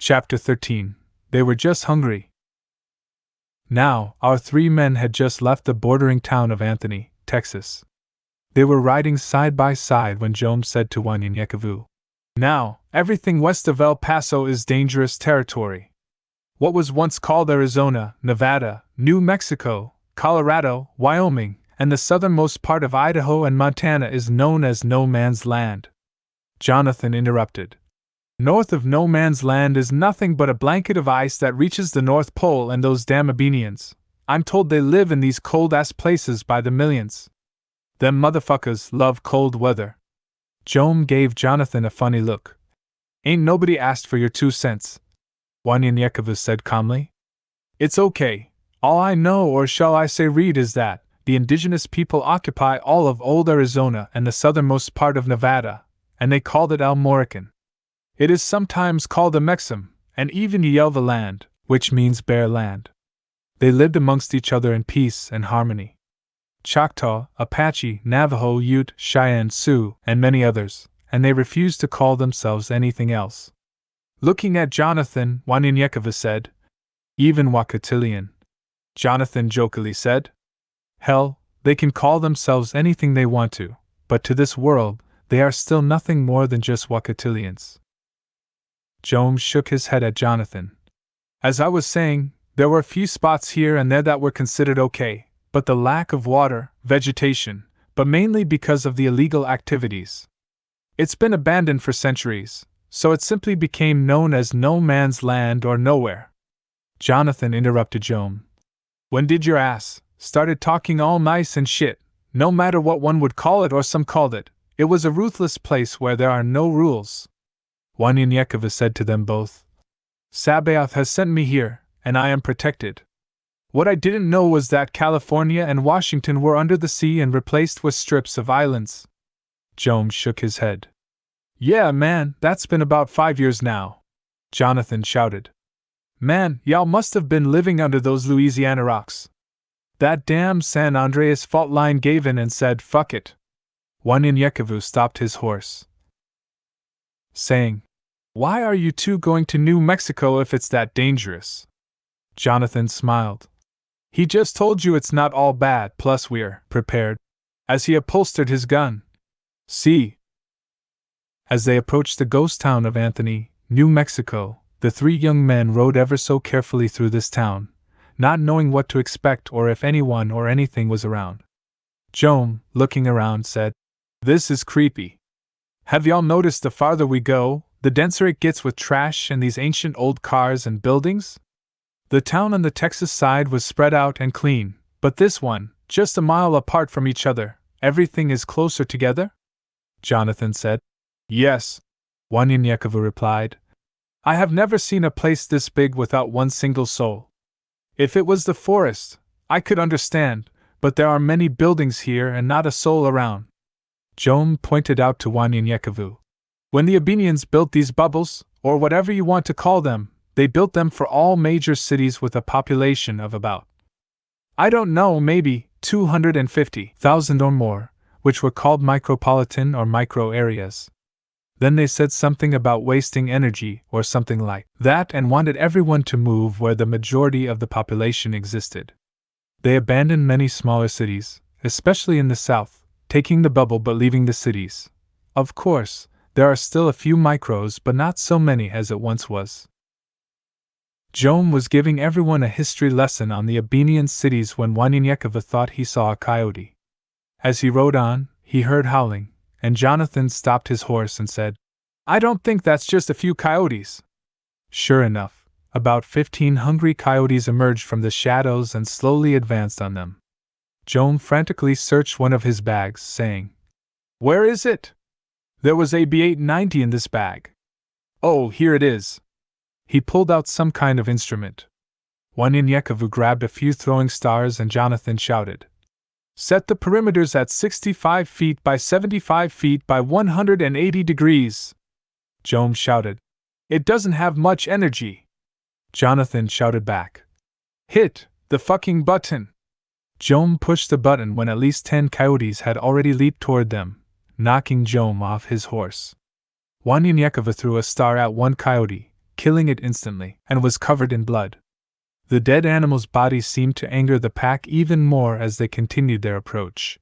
Chapter 13. They were just hungry. Now, our three men had just left the bordering town of Anthony, Texas. They were riding side by side when Joam said to Wanyanyekavu, "Now, everything west of El Paso is dangerous territory. What was once called Arizona, Nevada, New Mexico, Colorado, Wyoming, and the southernmost part of Idaho and Montana is known as No Man's Land." Jonathan interrupted. "North of No Man's Land is nothing but a blanket of ice that reaches the North Pole and those damn Abenians. I'm told they live in these cold-ass places by the millions. Them motherfuckers love cold weather." Joam gave Jonathan a funny look. "Ain't nobody asked for your 2 cents," Wanyanyekavu said calmly. "It's okay. All I know, or shall I say read, is that the indigenous people occupy all of old Arizona and the southernmost part of Nevada, and they called it Almorican. It is sometimes called the Mexim, and even Yelva land, which means bare land. They lived amongst each other in peace and harmony. Choctaw, Apache, Navajo, Ute, Cheyenne, Sioux, and many others, and they refused to call themselves anything else." Looking at Jonathan, Wanyanyekavu said, "Even Wakatilian." Jonathan jokingly said, "Hell, they can call themselves anything they want to, but to this world, they are still nothing more than just Wakatilians." Joam shook his head at Jonathan. "As I was saying, there were a few spots here and there that were considered okay, but the lack of water, vegetation, but mainly because of the illegal activities. It's been abandoned for centuries, so it simply became known as No Man's Land or Nowhere." Jonathan interrupted Joam. "When did your ass started talking all nice and shit, no matter what one would call it or some called it, it was a ruthless place where there are no rules." Wanyanyekavu said to them both, "Sabaoth has sent me here, and I am protected. What I didn't know was that California and Washington were under the sea and replaced with strips of islands." Joam shook his head. "Yeah, man, that's been about 5 years now," Jonathan shouted. "Man, y'all must have been living under those Louisiana rocks. That damn San Andreas fault line gave in and said, 'Fuck it.'" Wanyanyekavu stopped his horse, saying, "Why are you two going to New Mexico if it's that dangerous?" Jonathan smiled. "He just told you it's not all bad, plus we're prepared," as he upholstered his gun. "See." As they approached the ghost town of Anthony, New Mexico, the three young men rode ever so carefully through this town, not knowing what to expect or if anyone or anything was around. Joam, looking around, said, "This is creepy. Have y'all noticed the farther we go, the denser it gets with trash and these ancient old cars and buildings? The town on the Texas side was spread out and clean, but this one, just a mile apart from each other, everything is closer together?" Jonathan said. "Yes," Wanyanyekavu replied. "I have never seen a place this big without one single soul. If it was the forest, I could understand, but there are many buildings here and not a soul around." Joam pointed out to Wanyanyekavu. "When the Abenians built these bubbles, or whatever you want to call them, they built them for all major cities with a population of about, I don't know, maybe 250,000 or more, which were called micropolitan or micro areas. Then they said something about wasting energy or something like that and wanted everyone to move where the majority of the population existed. They abandoned many smaller cities, especially in the south, taking the bubble but leaving the cities. Of course, there are still a few micros but not so many as it once was." Joam was giving everyone a history lesson on the Abenian cities when Wanyanyekavu thought he saw a coyote. As he rode on, he heard howling, and Jonathan stopped his horse and said, "I don't think that's just a few coyotes." Sure enough, about 15 hungry coyotes emerged from the shadows and slowly advanced on them. Joam frantically searched one of his bags, saying, "Where is it? There was a B890 in this bag. Oh, here it is." He pulled out some kind of instrument. Wanyanyekavu grabbed a few throwing stars and Jonathan shouted, "Set the perimeters at 65 feet by 75 feet by 180 degrees. Joam shouted, "It doesn't have much energy." Jonathan shouted back, "Hit the fucking button." Joam pushed the button when at least 10 coyotes had already leaped toward them, knocking Joam off his horse. Wanyanyekavu threw a star at one coyote, killing it instantly, and was covered in blood. The dead animal's body seemed to anger the pack even more as they continued their approach.